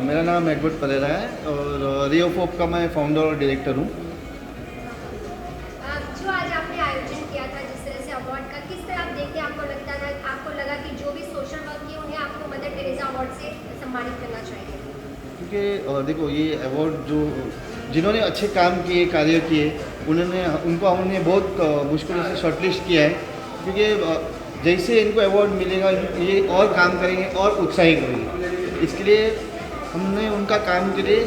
मेरा नाम एडवर्ड परेरा है और रे ऑफ होप का मैं फाउंडर और डायरेक्टर हूँ। जो आज आपने आयोजन किया था जिस तरह से अवार्ड का, किस तरह आप देखते हैं? आपको लगा कि जो भी सोशल वर्क किए उन्हें आपको मदर टेरेसा अवार्ड से सम्मानित करना चाहिए? क्योंकि देखो ये अवार्ड जो जिन्होंने अच्छे काम किए, कार्य किए, उनको हमने बहुत मुश्किलों से शॉर्टलिस्ट किया है। क्योंकि जैसे इनको अवार्ड मिलेगा ये और काम करेंगे और उत्साही करेंगे, इसके लिए हमने उनका काम के लिए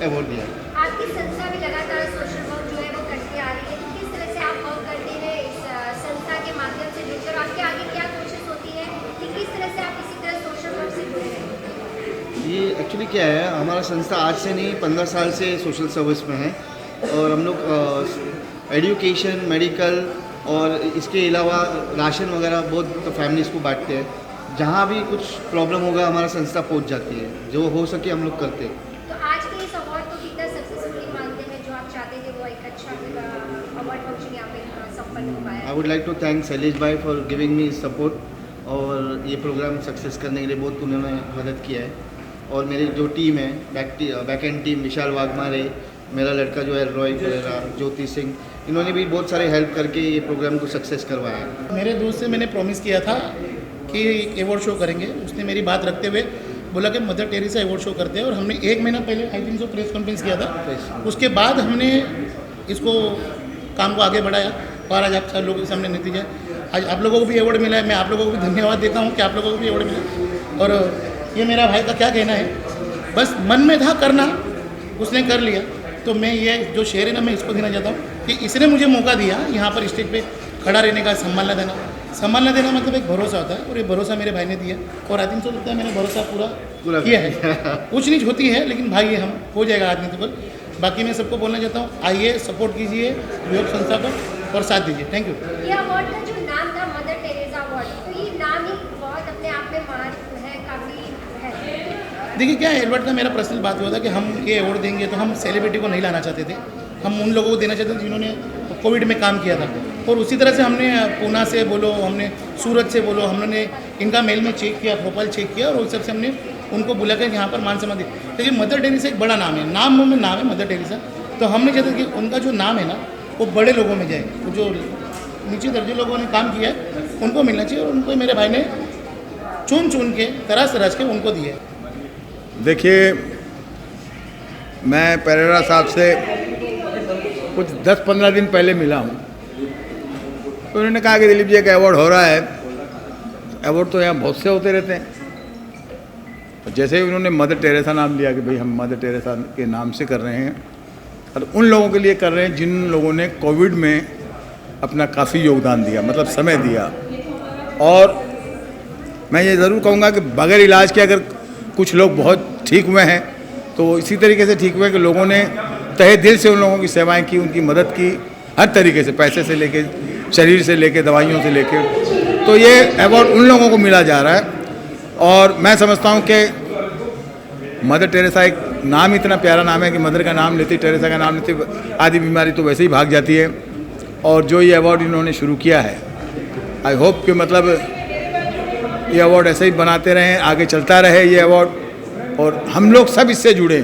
अवार्ड दिया। आपकी संस्था भी लगातार सोशल वर्क जो है वो करती आ रही है, तो किस तरह से आप वर्क करते हैं इस संस्था के माध्यम से जुड़कर? आपके आगे क्या कोशिश होती है कि किस तरह से आप इसी तरह सोशल वर्क से जुड़े रहें? ये एक्चुअली क्या है, हमारा संस्था आज से नहीं 15 साल से सोशल सर्विस में है और हम लोग एजुकेशन, मेडिकल और इसके अलावा राशन वगैरह बहुत फैमिलीज़ को बांटते हैं। जहाँ भी कुछ प्रॉब्लम होगा हमारा संस्था पहुँच जाती है, जो हो सके हम लोग करते हैं। तो आज के इस अवार्ड को कितना सक्सेसफुली मानते हैं? जो आप चाहते थे वो एक अच्छा अवार्ड फंक्शन यहाँ पे संपन्न हो पाया। I would like to thank Shailesh भाई फॉर गिविंग मी सपोर्ट, और ये प्रोग्राम सक्सेस करने के लिए बहुत उन्होंने मदद किया है। और मेरी जो टीम है, बैक एंड टीम, विशाल वाघमारे, मेरा लड़का जो है रॉय परेरा, ज्योति सिंह, इन्होंने भी बहुत सारे हेल्प करके ये प्रोग्राम को सक्सेस करवाया है। मेरे दोस्त से मैंने प्रॉमिस किया था कि अवार्ड शो करेंगे। उसने मेरी बात रखते हुए बोला कि मदर टेरेसा अवार्ड शो करते हैं, और हमने 1 महीना पहले आई थिंक प्रेस कॉन्फ्रेंस किया था। उसके बाद हमने इसको काम को आगे बढ़ाया और आज आप सब लोगों के सामने नतीजा है। आज आप लोगों को भी अवार्ड मिला है। मैं आप लोगों को भी धन्यवाद देता हूँ कि आप लोगों को भी अवार्ड मिला। और ये मेरा भाई का क्या कहना है, बस मन में था करना, उसने कर लिया। तो मैं ये जो शेर है ना, मैं इसको देना चाहता हूँ कि इसने मुझे मौका दिया यहाँ पर स्टेज पे खड़ा रहने का, सम्मान देना मतलब एक भरोसा होता है, और ये भरोसा मेरे भाई ने दिया। और आई थिंक सो लगता है मैंने भरोसा पूरा किया है। कुछ नीच होती है लेकिन भाई ये हम हो जाएगा आदमी तो। बाकी मैं सबको बोलना चाहता हूँ, आइए सपोर्ट कीजिए योग संस्था को और साथ दीजिए। Thank you. ये अवार्ड का जो नाम था मदर टेरेसा अवार्ड, तो ये नाम ही बहुत अपने आप में मान है, काफ़ी है। देखिए क्या है, एडवर्ड का मेरा पर्सनल बात हुआ था कि हम ये अवार्ड देंगे तो हम सेलिब्रिटी को नहीं लाना चाहते थे, हम उन लोगों को देना चाहते थे जिन्होंने कोविड में काम किया था। और उसी तरह से हमने पूना से बोलो, हमने सूरत से बोलो, हमने इनका मेल में चेक किया, प्रोफाइल चेक किया, और उस सबसे हमने उनको बुला कर यहाँ पर मान सम्मान दिया। देखिए मदर टेरेसा एक बड़ा नाम है, नाम में नाम है मदर टेरेसा। तो हमने चाहते कि उनका जो नाम है ना वो बड़े लोगों में जाए, वो जो नीचे दर्जे लोगों ने काम किया है उनको मिलना चाहिए, और उनको मेरे भाई ने चुन के तराश के उनको दिया है। देखिए, मैं परेरा साहब से कुछ 10-15 दिन पहले मिला हूँ, तो उन्होंने कहा कि दिलीप जी एक अवार्ड हो रहा है। अवार्ड तो यहाँ बहुत से होते रहते हैं। तो जैसे ही उन्होंने मदर टेरेसा नाम लिया कि भाई हम मदर टेरेसा के नाम से कर रहे हैं, और उन लोगों के लिए कर रहे हैं जिन लोगों ने कोविड में अपना काफ़ी योगदान दिया, मतलब समय दिया। और मैं ये ज़रूर कहूँगा कि बगैर इलाज के अगर कुछ लोग बहुत ठीक हुए हैं तो इसी तरीके से ठीक हुए कि लोगों ने तहे दिल से उन लोगों की सेवाएं की, उनकी मदद की, हर तरीके से, पैसे से लेके, शरीर से लेके, दवाइयों से लेके। तो ये अवार्ड उन लोगों को मिला जा रहा है। और मैं समझता हूँ कि मदर टेरेसा एक नाम इतना प्यारा नाम है कि मदर का नाम लेती, टेरेसा का नाम लेती, आधी बीमारी तो वैसे ही भाग जाती है। और जो ये अवार्ड इन्होंने शुरू किया है, आई होप कि मतलब ये अवार्ड ऐसे ही बनाते रहें, आगे चलता रहे ये अवार्ड, और हम लोग सब इससे जुड़े।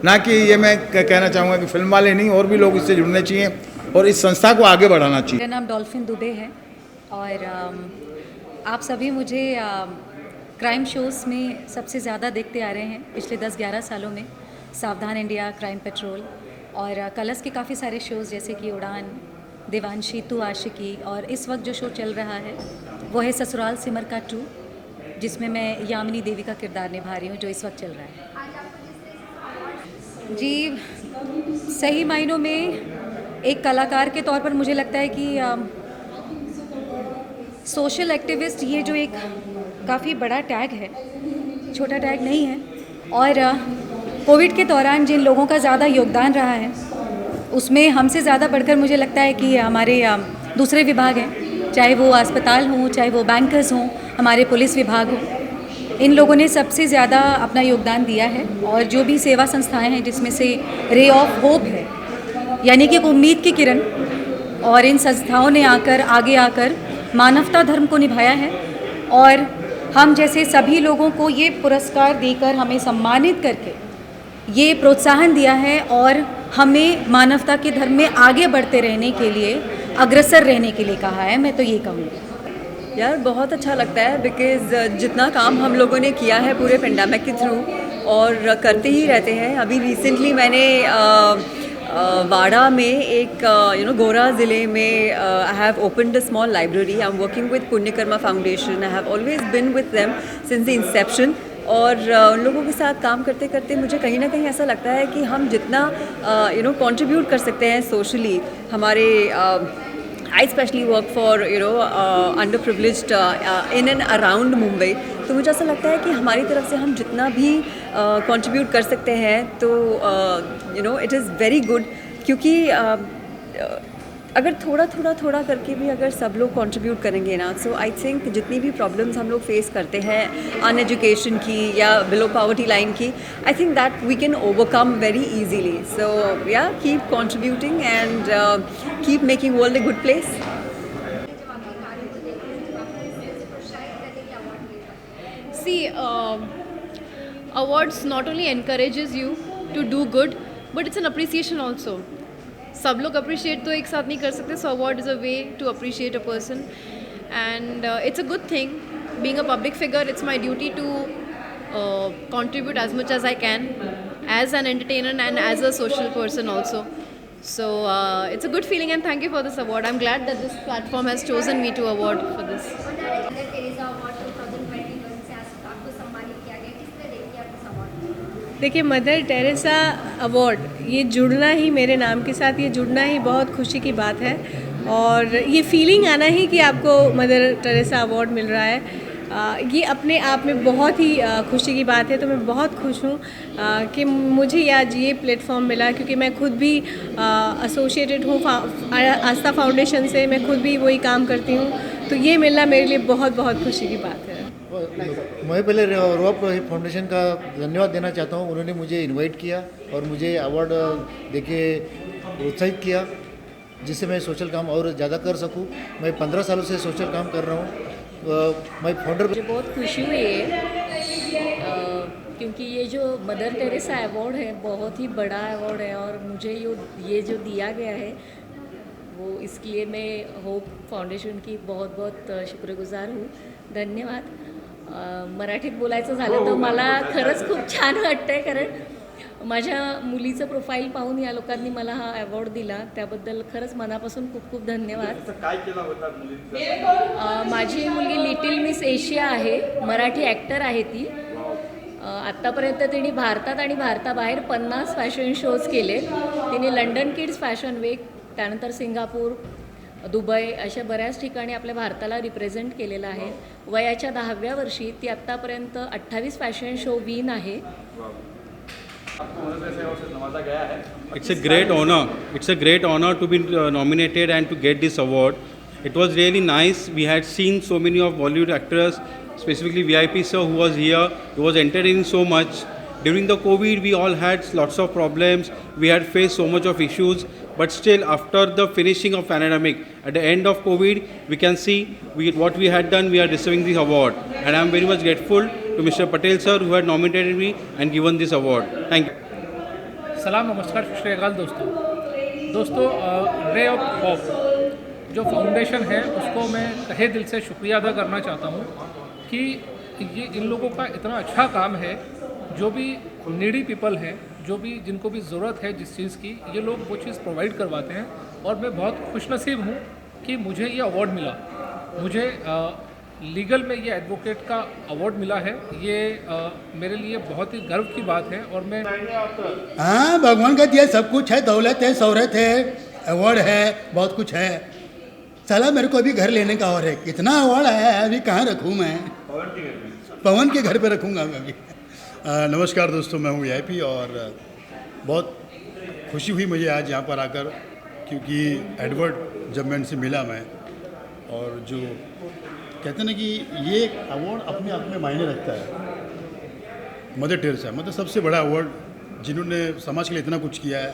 ना कि ये मैं कहना चाहूँगा कि फिल्म वाले नहीं, और भी लोग इससे जुड़ने चाहिए और इस संस्था को आगे बढ़ाना चाहिए। मेरा नाम डॉल्फिन दुबे है, और आप सभी मुझे क्राइम शोज़ में सबसे ज़्यादा देखते आ रहे हैं पिछले 10-11 सालों में। सावधान इंडिया, क्राइम पेट्रोल, और कलर्स के काफ़ी सारे शोज़ जैसे कि उड़ान, देवांशी, तू आशिकी, और इस वक्त जो शो चल रहा है वो है ससुराल सिमर का 2, जिसमें मैं यामिनी देवी का किरदार निभा रही हूँ, जो इस वक्त चल रहा है। जी, सही मायनों में एक कलाकार के तौर पर मुझे लगता है कि सोशल एक्टिविस्ट ये जो एक काफ़ी बड़ा टैग है, छोटा टैग नहीं है। और कोविड के दौरान जिन लोगों का ज़्यादा योगदान रहा है उसमें हमसे ज़्यादा बढ़कर मुझे लगता है कि हमारे दूसरे विभाग हैं, चाहे वो अस्पताल हों, चाहे वो बैंकर्स हों, हमारे पुलिस विभाग हो, इन लोगों ने सबसे ज़्यादा अपना योगदान दिया है। और जो भी सेवा संस्थाएं हैं जिसमें से रे ऑफ होप है, यानी कि एक उम्मीद की किरण, और इन संस्थाओं ने आगे आकर मानवता धर्म को निभाया है और हम जैसे सभी लोगों को ये पुरस्कार देकर हमें सम्मानित करके ये प्रोत्साहन दिया है और हमें मानवता के धर्म में आगे बढ़ते रहने के लिए, अग्रसर रहने के लिए कहा है। मैं तो ये कहूँगी यार बहुत अच्छा लगता है बिकॉज़ जितना काम हम लोगों ने किया है पूरे पेंडेमिक के थ्रू और करते ही रहते हैं। अभी रिसेंटली मैंने वाड़ा में एक गोरा ज़िले में I have opened a small library. I am working with Punyakarma foundation. I have always been with them since the inception और उन लोगों के साथ काम करते करते मुझे कहीं ना कहीं ऐसा लगता है कि हम जितना कंट्रीब्यूट कर सकते हैं सोशली, हमारे I especially work for underprivileged in and around Mumbai, तो मुझे ऐसा लगता है कि हमारी तरफ से हम जितना भी कंट्रीब्यूट कर सकते हैं तो इट इज़ वेरी गुड, क्योंकि अगर थोड़ा करके भी अगर सब लोग कंट्रीब्यूट करेंगे ना, सो आई थिंक जितनी भी प्रॉब्लम्स हम लोग फेस करते हैं अनएजुकेशन की या बिलो पॉवर्टी लाइन की, I think that we can overcome very easily. So yeah keep contributing and keep making world a good place. See, awards not only encourages you to do good, but it's an appreciation also. सब लोग appreciate तो एक साथ नहीं कर सकते, so award is a way to appreciate a person and it's a good thing. Being a public figure, it's my duty to contribute as much as I can as an entertainer and as a social person also. So it's a good feeling and thank you for this award. I'm glad that this platform has chosen me to award for this. Mother Teresa award 2021 से आज आपको सम्मानित किया गया, किस तरह देखिए आप इस अवार्ड? देखिए, मदर टेरेसा अवार्ड ये जुड़ना ही, मेरे नाम के साथ ये जुड़ना ही बहुत खुशी की बात है और ये फीलिंग आना ही कि आपको मदर टेरेसा अवार्ड मिल रहा है, ये अपने आप में बहुत ही खुशी की बात है। तो मैं बहुत खुश हूँ कि मुझे आज ये प्लेटफॉर्म मिला, क्योंकि मैं खुद भी एसोसिएटेड हूँ आस्था फाउंडेशन से, मैं खुद भी वही काम करती हूँ, तो ये मिलना मेरे लिए बहुत बहुत खुशी की बात है। मैं पहले रोप फाउंडेशन का धन्यवाद देना चाहता हूँ। उन्होंने मुझे इनवाइट किया और मुझे अवार्ड देके प्रोत्साहित किया, जिससे मैं सोशल काम और ज़्यादा कर सकूँ। मैं 15 सालों से सोशल काम कर रहा हूँ। मैं फाउंडर। मुझे बहुत खुशी हुई है क्योंकि ये जो मदर टेरेसा अवार्ड है बहुत ही बड़ा अवार्ड है और मुझे ये जो दिया गया है वो इसके लिए मैं होप फाउंडेशन की बहुत बहुत शुक्रगुजार हूँ। धन्यवाद। मराठीत बोलायचं झालं तर मला खरंच खूप छान वाटतंय, कारण माझ्या मुलीचं प्रोफाईल पाहून या लोकांनी मला हा अवॉर्ड दिला, त्याबद्दल खरंच मनापासून खूप खूप धन्यवाद। काय केलं होतं? माझी मुलगी लिटिल मिस एशिया आहे, मराठी ॲक्टर आहे ती। आत्तापर्यंत तिने भारतात आणि भारताबाहेर 50 फॅशन शोज केले। तिने लंडन किड्स फॅशन वीक, त्यानंतर सिंगापूर, दुबई अशा बऱ्याच ठिकाणी आपल्या भारताला रिप्रेझेंट केलेलं आहे। वयाच्या 10व्या वर्षी ती आत्तापर्यंत 28 फॅशन शो विन आहे। It's a great honor. It's a great honor to be nominated and to get this award. It was really nice. We had seen so many of Bollywood actors, specifically VIP sir who was here. He was entertaining so much. During the COVID, we all had lots of problems. We had faced so much of issues. But still, after the finishing of pandemic, at the end of COVID, we can see what we had done. We are receiving this award, and I am very much grateful to Mr. Patel sir who had nominated me and given this award. Thank you. सलाम, नमस्कार, सत श्री अकाल दोस्तों। Ray of hope जो foundation है उसको मैं तहे दिल से शुक्रिया अदा करना चाहता हूँ कि ये इन लोगों का इतना अच्छा काम है। जो भी नीडी पीपल हैं, जो भी जिनको भी ज़रूरत है जिस चीज़ की, ये लोग वो चीज़ प्रोवाइड करवाते हैं और मैं बहुत खुशनसीब हूँ कि मुझे ये अवार्ड मिला। मुझे लीगल में ये एडवोकेट का अवार्ड मिला है। ये मेरे लिए बहुत ही गर्व की बात है और मैं हाँ, भगवान का दिया सब कुछ है, दौलत है, शोहरत है, अवार्ड है, बहुत कुछ है। साला मेरे को अभी घर लेने का और है, इतना अवार्ड आया है, अभी कहाँ रखूँ मैं? पवन के घर पे रखूँगा मैं अभी। नमस्कार दोस्तों, मैं हूँ VIP और बहुत खुशी हुई मुझे आज यहाँ पर आकर, क्योंकि एडवर्ड जब मैं इनसे मिला मैं, और जो कहते हैं ना कि ये अवार्ड अपने आप में मायने रखता है। मदर टेरेसा मतलब सबसे बड़ा अवार्ड, जिन्होंने समाज के लिए इतना कुछ किया है,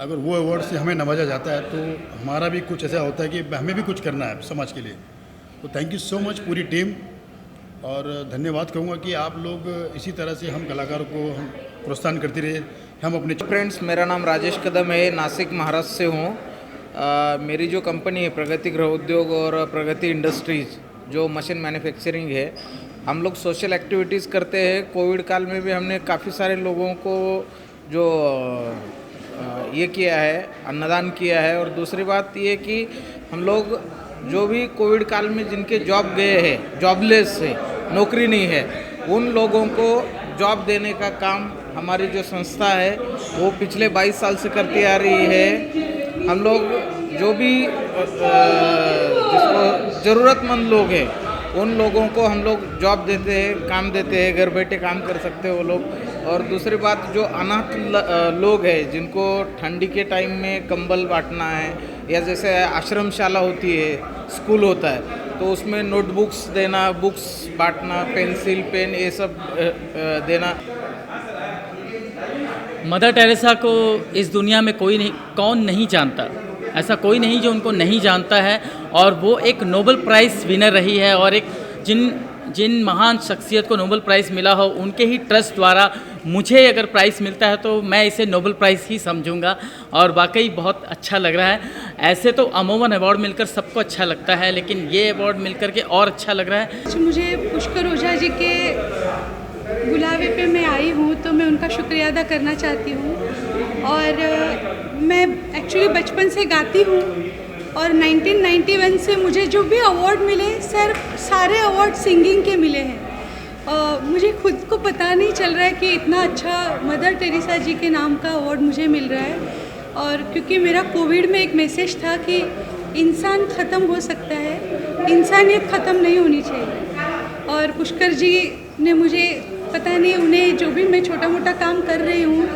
अगर वो अवार्ड से हमें नवाजा जाता है तो हमारा भी कुछ ऐसा होता है कि हमें भी कुछ करना है समाज के लिए। तो थैंक यू सो मच पूरी टीम, और धन्यवाद कहूँगा कि आप लोग इसी तरह से हम कलाकारों को हम प्रोत्साहन करते रहे। हम अपने फ्रेंड्स, मेरा नाम राजेश कदम है, नासिक महाराष्ट्र से हूँ। मेरी जो कंपनी है प्रगति गृह उद्योग और प्रगति इंडस्ट्रीज़ जो मशीन मैन्युफैक्चरिंग है, हम लोग सोशल एक्टिविटीज़ करते हैं। कोविड काल में भी हमने काफ़ी सारे लोगों को जो ये किया है, अन्नदान किया है। और दूसरी बात ये कि हम लोग जो भी कोविड काल में जिनके जॉब गए हैं, जॉबलेस है, नौकरी नहीं है, उन लोगों को जॉब देने का काम हमारी जो संस्था है वो पिछले 22 साल से करती आ रही है। हम लोग जो भी जिसको ज़रूरतमंद लोग हैं उन लोगों को हम लोग जॉब देते हैं, काम देते हैं, घर बैठे काम कर सकते हैं वो लोग। और दूसरी बात, जो अनाथ लोग हैं जिनको ठंडी के टाइम में कंबल बांटना है, या जैसे आश्रमशाला होती है, स्कूल होता है, तो उसमें नोटबुक्स देना, बुक्स बांटना, पेंसिल पेन ये सब देना। मदर टेरेसा को इस दुनिया में कोई नहीं, कौन नहीं जानता, ऐसा कोई नहीं जो उनको नहीं जानता है। और वो एक नोबेल प्राइज़ विनर रही है, और एक जिन महान शख्सियत को नोबेल प्राइज़ मिला हो उनके ही ट्रस्ट द्वारा मुझे अगर प्राइज़ मिलता है तो मैं इसे नोबेल प्राइज़ ही समझूंगा, और वाकई बहुत अच्छा लग रहा है। ऐसे तो अमूमन अवार्ड मिलकर सबको अच्छा लगता है, लेकिन ये अवार्ड मिलकर के और अच्छा लग रहा है। मुझे पुष्कर ओझा जी के बुलावे पे मैं आई हूँ, तो मैं उनका शुक्रिया अदा करना चाहती हूँ। और मैं एक्चुअली बचपन से गाती हूँ, और 1991 से मुझे जो भी अवार्ड मिले सर, सारे अवार्ड सिंगिंग के मिले हैं। मुझे खुद को पता नहीं चल रहा है कि इतना अच्छा मदर टेरेसा जी के नाम का अवार्ड मुझे मिल रहा है। और क्योंकि मेरा कोविड में एक मैसेज था कि इंसान ख़त्म हो सकता है, इंसानियत ख़त्म नहीं होनी चाहिए। और पुष्कर जी ने मुझे पता नहीं, उन्हें जो भी मैं छोटा मोटा काम कर रही हूँ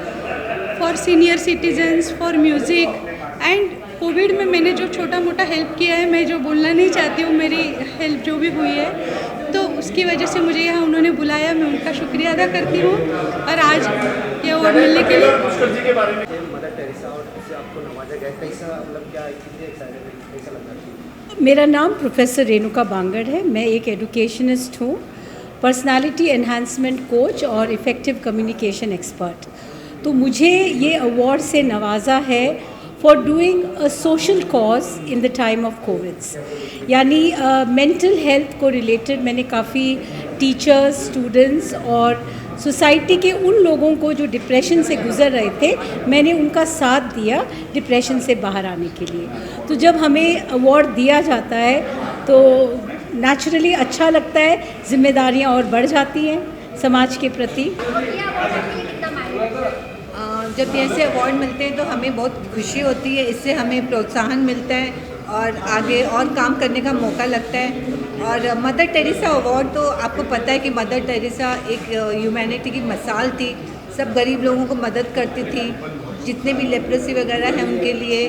for senior citizens, for music and Covid में मैंने जो छोटा मोटा हेल्प किया है, मैं जो बोलना नहीं चाहती हूँ, मेरी हेल्प जो भी हुई है, तो उसकी वजह से मुझे यहाँ उन्होंने बुलाया, मैं उनका शुक्रिया अदा करती हूँ। और आज ये अवार्ड मिलने के लिए मदर टेरेसा और इससे आपको नवाजा गया, कैसा मतलब क्या कितने एक्साइटेड है, कैसा लग रहा है? मेरा नाम प्रोफेसर रेणुका बांगड़ है। मैं एक एडुकेशनिस्ट हूँ, पर्सनालिटी एनहांसमेंट कोच और इफ़ेक्टिव कम्युनिकेशन एक्सपर्ट। तो मुझे ये अवार्ड से नवाजा है for doing a social cause in the time of Covids, यानी मेंटल हेल्थ को रिलेटेड मैंने काफ़ी टीचर्स, स्टूडेंट्स और सोसाइटी के उन लोगों को जो डिप्रेशन से गुज़र रहे थे, मैंने उनका साथ दिया डिप्रेशन से बाहर आने के लिए। तो जब हमें अवार्ड दिया जाता है तो नेचुरली अच्छा लगता है, जिम्मेदारियां और बढ़ जाती हैं समाज के प्रति। जब ऐसे अवार्ड मिलते हैं तो हमें बहुत खुशी होती है, इससे हमें प्रोत्साहन मिलता है और आगे और काम करने का मौका लगता है। और मदर टेरेसा अवार्ड तो आपको पता है कि मदर टेरेसा एक ह्यूमैनिटी की मिसाल थी, सब गरीब लोगों को मदद करती थी, जितने भी लेप्रोसी वगैरह हैं उनके लिए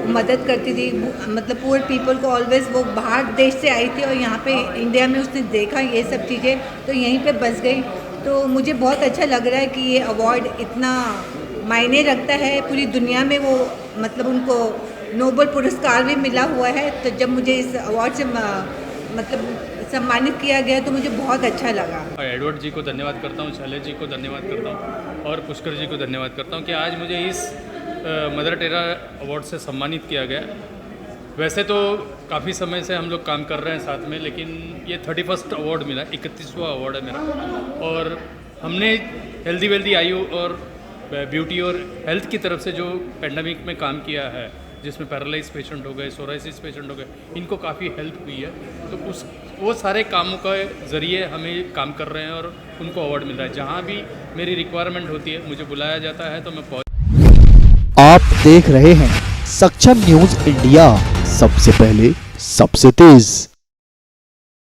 मदद करती थी, मतलब पुअर पीपल को ऑलवेज। वो बाहर देश से आई थी और यहाँ पे इंडिया में उसने देखा ये सब चीज़ें, तो यहीं पे बस गई। तो मुझे बहुत अच्छा लग रहा है कि ये अवार्ड इतना मायने रखता है पूरी दुनिया में। वो मतलब उनको नोबेल पुरस्कार भी मिला हुआ है, तो जब मुझे इस अवार्ड से मतलब सम्मानित किया गया तो मुझे बहुत अच्छा लगा। एडवर्ड जी को धन्यवाद करता हूँ, शैलेश जी को धन्यवाद करता हूँ और पुष्कर जी को धन्यवाद करता हूँ कि आज मुझे इस मदर टेरेसा अवार्ड से सम्मानित किया गया। वैसे तो काफ़ी समय से हम लोग काम कर रहे हैं साथ में, लेकिन ये 31st अवार्ड मिला, 31वां अवार्ड है मेरा। और हमने हेल्दी वेल्दी आयु और ब्यूटी और हेल्थ की तरफ से जो पेंडेमिक में काम किया है, जिसमें पैरालाइज पेशेंट हो गए, सोराइसिस पेशेंट हो गए, इनको काफ़ी हेल्प हुई है। तो वो सारे कामों के ज़रिए हमें काम कर रहे हैं और उनको अवार्ड मिल रहा है। जहाँ भी मेरी रिक्वायरमेंट होती है, मुझे बुलाया जाता है तो मैं पहुँच। आप देख रहे हैं सक्षम न्यूज़ इंडिया, सबसे पहले सबसे तेज़।